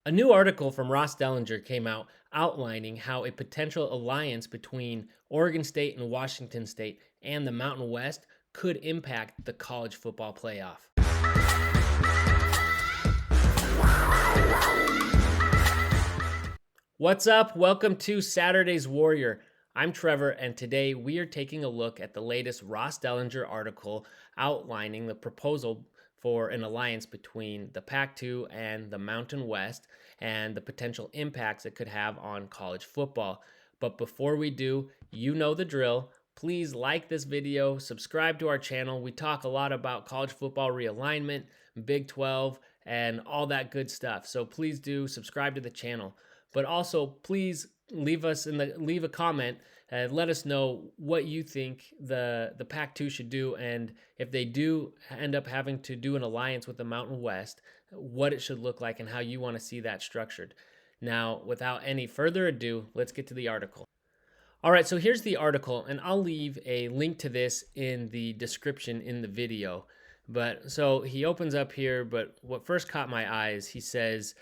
A new article from Ross Dellenger came out outlining how a potential alliance between Oregon State and Washington State and the Mountain West could impact the college football playoff. What's up? Welcome to Saturday's Warrior. I'm Trevor, and today we are taking a look at the latest Ross Dellenger article outlining the proposal for an alliance between the Pac-2 and the Mountain West and the potential impacts it could have on college football. But before we do, you know the drill. Please like this video, subscribe to our channel. We talk a lot about college football realignment, Big 12, and all that good stuff. So please do subscribe to the channel. But also, please leave a comment and let us know what you think the Pac-2 should do, and if they do end up having to do an alliance with the Mountain West, what it should look like and how you want to see that structured. Now, without any further ado, let's get to the article. All right, so here's the article, and I'll leave a link to this in the description in the video. But so he opens up here, but what first caught my eye is he says,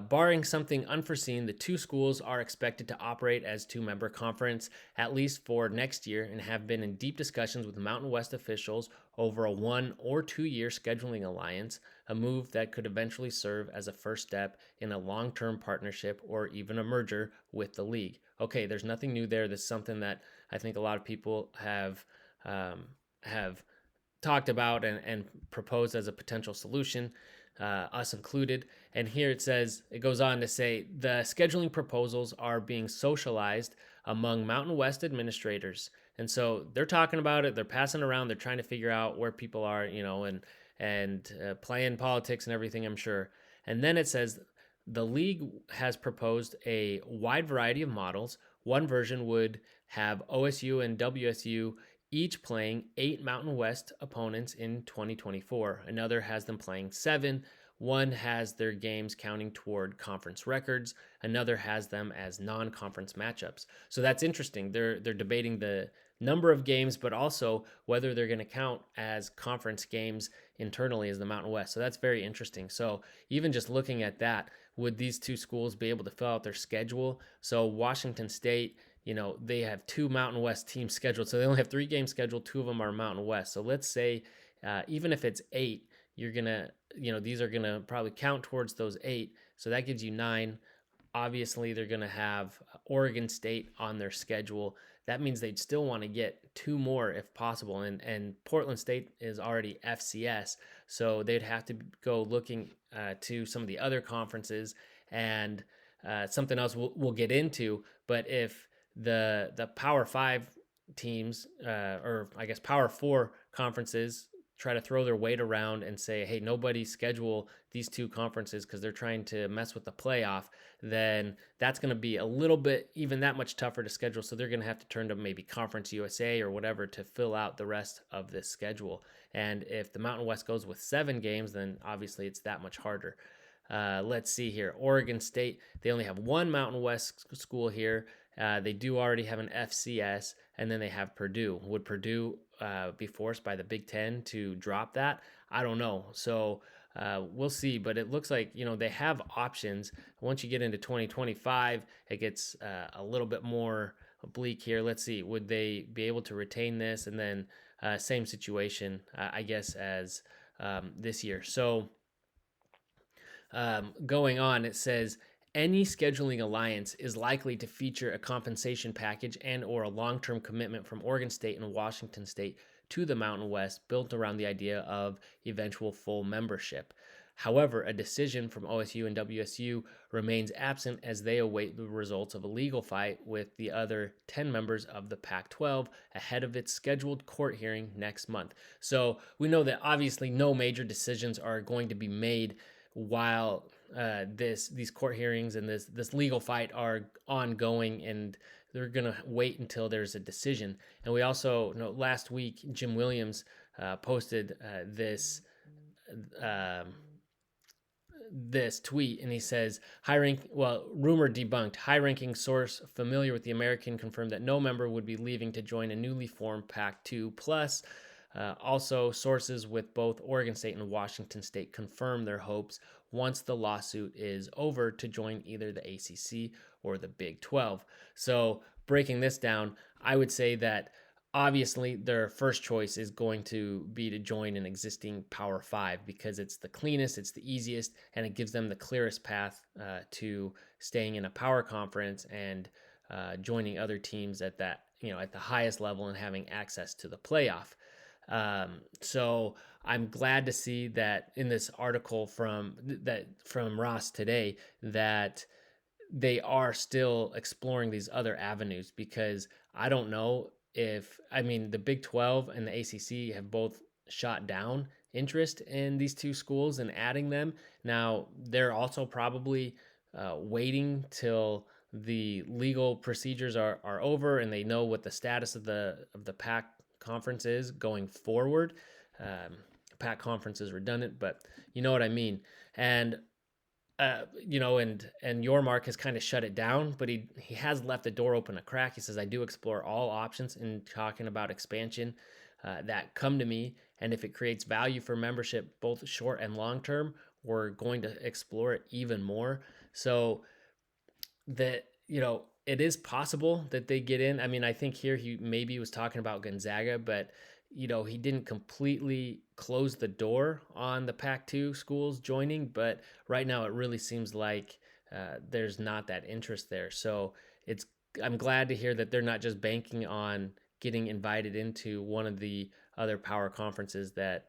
barring something unforeseen, the two schools are expected to operate as two-member conference, at least for next year, and have been in deep discussions with Mountain West officials over a 1 or 2 year scheduling alliance, a move that could eventually serve as a first step in a long-term partnership or even a merger with the league. Okay, there's nothing new there. This is something that I think a lot of people have talked about and proposed as a potential solution. Us included. And here it goes on to say, the scheduling proposals are being socialized among Mountain West administrators. And so they're talking about it, they're passing around, they're trying to figure out where people are, and playing politics and everything, I'm sure. And then it says, the league has proposed a wide variety of models. One version would have OSU and WSU each playing 8 Mountain West opponents in 2024. Another has them playing 7. One has their games counting toward conference records. Another has them as non-conference matchups. So that's interesting. They're debating the number of games, but also whether they're going to count as conference games internally as the Mountain West. So that's very interesting. So even just looking at that, would these two schools be able to fill out their schedule? So Washington State, they have 2 Mountain West teams scheduled. So they only have 3 games scheduled. 2 of them are Mountain West. So let's say even if it's 8, you're going to, these are going to probably count towards those 8. So that gives you 9. Obviously, they're going to have Oregon State on their schedule. That means they'd still want to get 2 more if possible. And Portland State is already FCS. So they'd have to go looking to some of the other conferences and something else we'll get into. But if the Power 5 teams, or I guess Power 4 conferences, try to throw their weight around and say, hey, nobody schedule these 2 conferences because they're trying to mess with the playoff, then that's going to be a little bit, even that much tougher to schedule. So they're going to have to turn to maybe Conference USA or whatever to fill out the rest of this schedule. And if the Mountain West goes with 7 games, then obviously it's that much harder. Let's see here. Oregon State, they only have 1 Mountain West school here. They do already have an FCS, and then they have Purdue. Would Purdue be forced by the Big Ten to drop that? I don't know. So we'll see. But it looks like, they have options. Once you get into 2025, it gets a little bit more bleak here. Let's see. Would they be able to retain this? And then same situation, I guess, as this year. So going on, it says, any scheduling alliance is likely to feature a compensation package and or a long-term commitment from Oregon State and Washington State to the Mountain West built around the idea of eventual full membership. However, a decision from OSU and WSU remains absent as they await the results of a legal fight with the other 10 members of the Pac-12 ahead of its scheduled court hearing next month. So we know that obviously no major decisions are going to be made while these court hearings and this legal fight are ongoing, and they're going to wait until there's a decision. And we also know last week Jim Williams posted this tweet, and he says, rumor debunked. High-ranking source familiar with the American confirmed that no member would be leaving to join a newly formed Pac-2 plus. Also, sources with both Oregon State and Washington State confirmed their hopes once the lawsuit is over to join either the ACC or the Big 12. So breaking this down, I would say that obviously their first choice is going to be to join an existing Power Five because it's the cleanest, it's the easiest, and it gives them the clearest path to staying in a power conference and joining other teams at that, at the highest level and having access to the playoff. So I'm glad to see that in this article from Ross today that they are still exploring these other avenues, because I don't know if, I mean, the Big 12 and the ACC have both shot down interest in these two schools and adding them. Now, they're also probably waiting till the legal procedures are over and they know what the status of the Pac conference is going forward. Pac conference is redundant, but you know what I mean. And and Yormark has kind of shut it down, but he has left the door open a crack. He says, I do explore all options in talking about expansion that come to me, and if it creates value for membership, both short and long term, we're going to explore it even more. So that, it is possible that they get in. I mean, I think here he maybe was talking about Gonzaga, but he didn't completely close the door on the Pac-2 schools joining, but right now it really seems like there's not that interest there. So I'm glad to hear that they're not just banking on getting invited into one of the other power conferences, that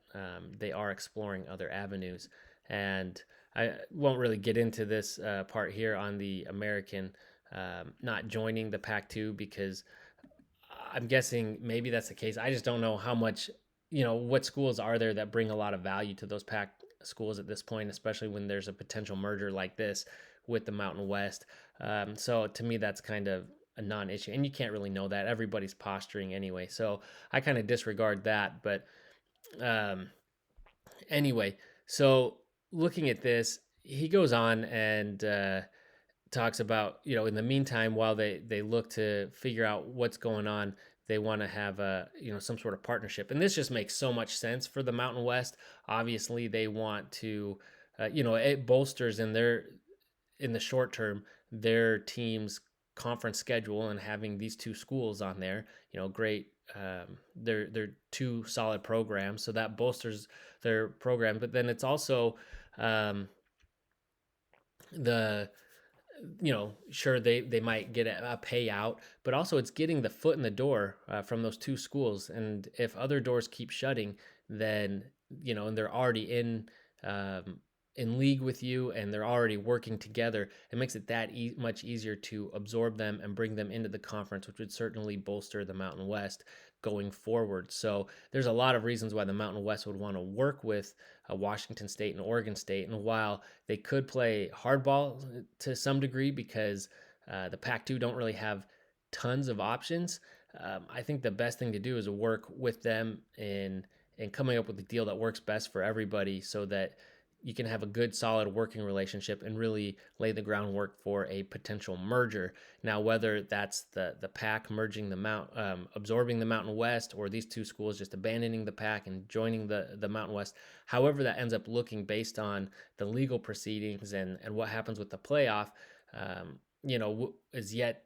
they are exploring other avenues. And I won't really get into this part here on the American not joining the Pac-2, because I'm guessing maybe that's the case. I just don't know how much, what schools are there that bring a lot of value to those Pac schools at this point, especially when there's a potential merger like this with the Mountain West. So to me, that's kind of a non-issue, and you can't really know that. Everybody's posturing anyway, so I kind of disregard that. But anyway, so looking at this, he goes on and talks about, in the meantime, while they look to figure out what's going on, they want to have some sort of partnership. And this just makes so much sense for the Mountain West. Obviously they want to it bolsters in the short term their team's conference schedule, and having these two schools on there, great, they're two solid programs, so that bolsters their program. But then it's also the sure, they might get a payout, but also it's getting the foot in the door from those two schools. And if other doors keep shutting, then and they're already in league with you and they're already working together, it makes it that much easier to absorb them and bring them into the conference, which would certainly bolster the Mountain West going forward. So there's a lot of reasons why the Mountain West would want to work with Washington State and Oregon State. And while they could play hardball to some degree, because the Pac-2 don't really have tons of options, I think the best thing to do is work with them in coming up with a deal that works best for everybody, so that you can have a good, solid working relationship and really lay the groundwork for a potential merger. Now, whether that's the Pac merging absorbing the Mountain West, or these two schools just abandoning the Pac and joining the Mountain West, however that ends up looking based on the legal proceedings and what happens with the playoff, is yet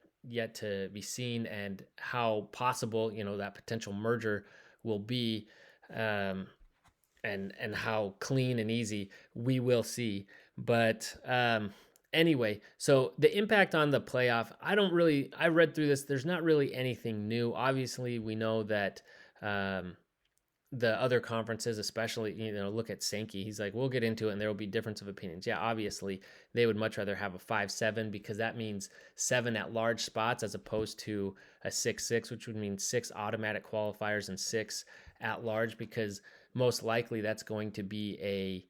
to be seen, and how possible, that potential merger will be. And how clean and easy, we will see. But anyway, so the impact on the playoff, I read through this, there's not really anything new. Obviously, we know that the other conferences, especially, look at Sankey. He's like, we'll get into it and there will be difference of opinions. Yeah, obviously, they would much rather have a 5-7, because that means 7 at-large spots as opposed to a 6-6, which would mean 6 automatic qualifiers and 6 at-large, because most likely that's going to be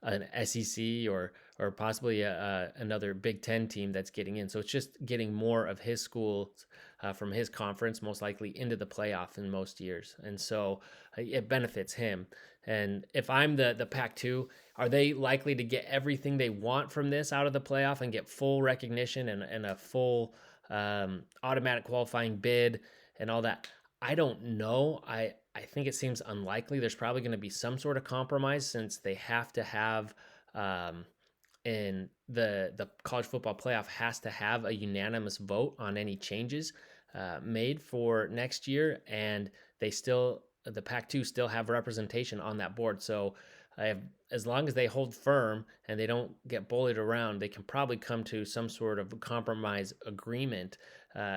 an SEC or possibly another Big Ten team that's getting in. So it's just getting more of his schools from his conference, most likely into the playoff in most years. And so it benefits him. And if I'm the Pac-2, are they likely to get everything they want from this out of the playoff and get full recognition and a full automatic qualifying bid and all that? I don't know. I think it seems unlikely. There's probably going to be some sort of compromise since they have to have um, in the college football playoff has to have a unanimous vote on any changes made for next year, and the Pac-2 still have representation on that board. So as long as they hold firm and they don't get bullied around, they can probably come to some sort of compromise agreement.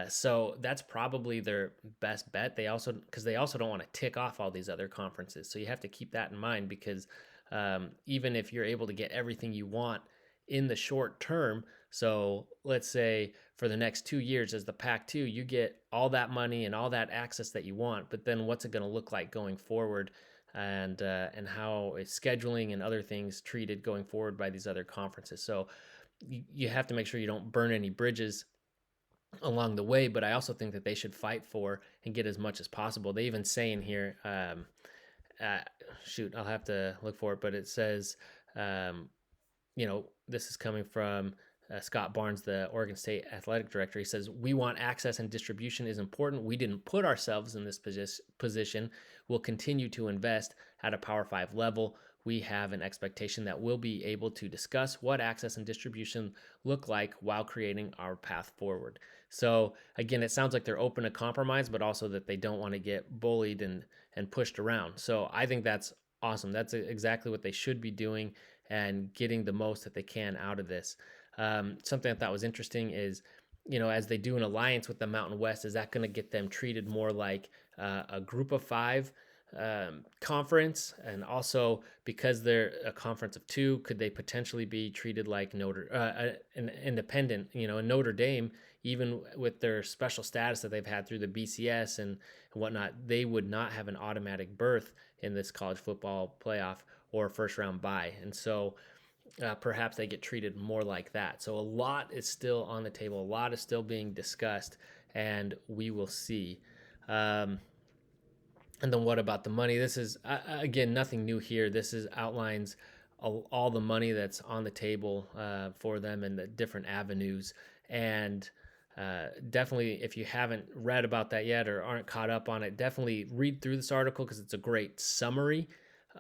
So that's probably their best bet. They also don't want to tick off all these other conferences. So you have to keep that in mind because even if you're able to get everything you want in the short term, so let's say for the next 2 years as the Pac-2, you get all that money and all that access that you want, but then what's it going to look like going forward, and how is scheduling and other things treated going forward by these other conferences? So you have to make sure you don't burn any bridges along the way, but I also think that they should fight for and get as much as possible. They even say in here, shoot, I'll have to look for it, but it says, this is coming from Scott Barnes, the Oregon State athletic director. He says, "We want access and distribution is important. We didn't put ourselves in this position. We'll continue to invest at a Power 5 level. We have an expectation that we'll be able to discuss what access and distribution look like while creating our path forward." So again, it sounds like they're open to compromise, but also that they don't want to get bullied and pushed around. So I think that's awesome. That's exactly what they should be doing and getting the most that they can out of this. Something I thought was interesting is, as they do an alliance with the Mountain West, is that going to get them treated more like a group of five conference? And also, because they're a conference of two, could they potentially be treated like an independent, Notre Dame, even with their special status that they've had through the BCS and whatnot? They would not have an automatic berth in this college football playoff or first round bye. And so perhaps they get treated more like that. So a lot is still on the table. A lot is still being discussed, and we will see. And then what about the money? This is, again, nothing new here. This is outlines all the money that's on the table for them and the different avenues. And definitely, if you haven't read about that yet or aren't caught up on it, definitely read through this article because it's a great summary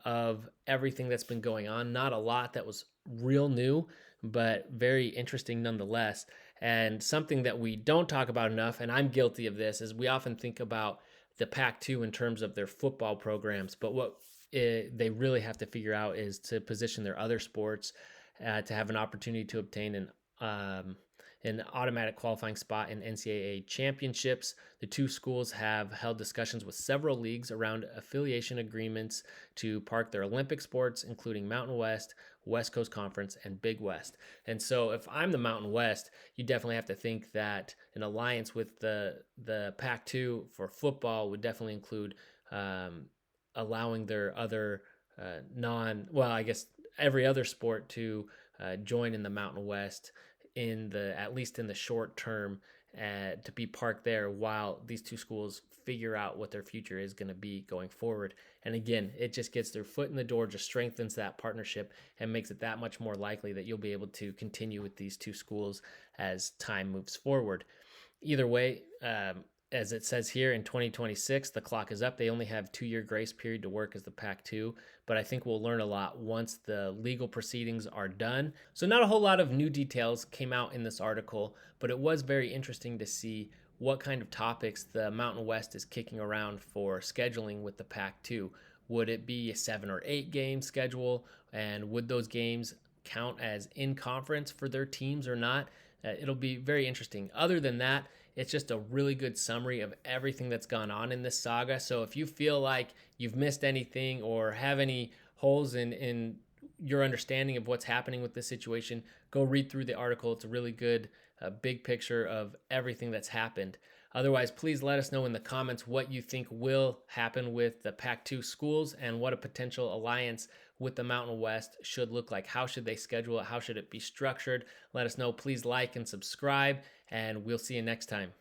of everything that's been going on. Not a lot that was real new, but very interesting nonetheless. And something that we don't talk about enough, and I'm guilty of this, is we often think about the Pac-2 in terms of their football programs, but what they really have to figure out is to position their other sports to have an opportunity to obtain an automatic qualifying spot in NCAA championships. The two schools have held discussions with several leagues around affiliation agreements to park their Olympic sports, including Mountain West, West Coast Conference, and Big West. And so if I'm the Mountain West, you definitely have to think that an alliance with the Pac-2 for football would definitely include allowing their other I guess every other sport to join in the Mountain West at least in the short term, to be parked there while these two schools figure out what their future is going to be going forward. And again, it just gets their foot in the door, just strengthens that partnership and makes it that much more likely that you'll be able to continue with these two schools as time moves forward. Either way, as it says here, in 2026, the clock is up. They only have 2-year grace period to work as the Pac-2, but I think we'll learn a lot once the legal proceedings are done. So not a whole lot of new details came out in this article, but it was very interesting to see what kind of topics the Mountain West is kicking around for scheduling with the Pac-2. Would it be a 7 or 8 game schedule, and would those games count as in conference for their teams or not? It'll be very interesting. Other than that, it's just a really good summary of everything that's gone on in this saga. So if you feel like you've missed anything or have any holes in your understanding of what's happening with this situation, go read through the article. It's a really good big picture of everything that's happened. Otherwise, please let us know in the comments what you think will happen with the Pac-2 schools and what a potential alliance with the Mountain West should look like. How should they schedule it? How should it be structured? Let us know. Please like and subscribe, and we'll see you next time.